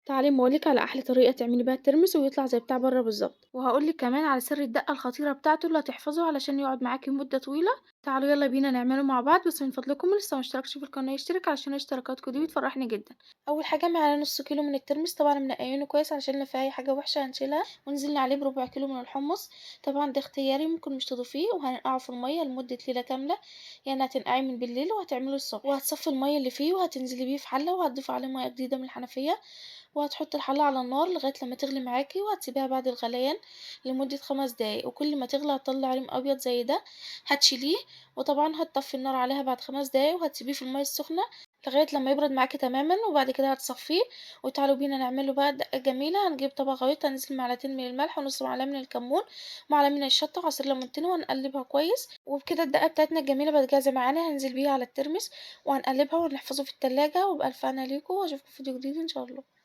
تعالي أما أقولك على أحلى طريقة تعملي بيها الترمس ويطلع زي بتاع برّه بالضبط، وهاقول لِك كمان على سر الدقة الخطيرة بتاعته اللي هتحفظه علشان يقعد معاكِ مدة طويلة. تعالوا يالّا بينا نعمله مع بعض، بس من فضلكم اللي لسه ما اشتركش في القناة يشترك علشان اشتراكاتكم دي بتفرحني جدًا. أول حاجة معانا نص كيلو من الترمس، طبعًا منقعينه كويس علشان لو في أي حاجة وحشة هنشيلها، ونزلنا عليه بربع كيلو من الحمص، طبعًا ده اختياري ممكن مش تضيفيه، وهننقعه في المَيّة لمدة ليلة كاملة، يعني هتنقعيه من بالليل وهتعمله الصبح، وهتصفي المَيّة اللي فيه وهتنزلي بيه في حلة وهتضيفي عليه مَيّة جديدة من الحنفية، وهتحطي الحلة على النار لغاية لما تغلي معاكي، وهتسيبيها بعد الغليان لمدة 5 دقايق، وكل ما تغلي هتطلّي عليه أبيض زي ده هتشيليه، وطبعًا هتطفي النار عليها بعد 5 دقايق وهتسيبيه في المَيّة السخنة لغاية لما يبرد معاكِ تمامًا، وبعد كده هتصفّيه. وتعالوا بينا نعمله بقى دقة جميلة، هنجيب طبق غويط هننزل معلقتين من الملح ونص معلقة من الكمون ومعلقة من الشطة وعصير ليمونتين وهنقلبها كويس، وبكده الدقة بتاعتنا الجميلة بقت جاهزة معانا، هننزل بيها على الترمس وهنقلبها ونحفظه في التلاجة، وبألف هنا ليكم وأشوفكم في فيديو جديد إن شاء الله.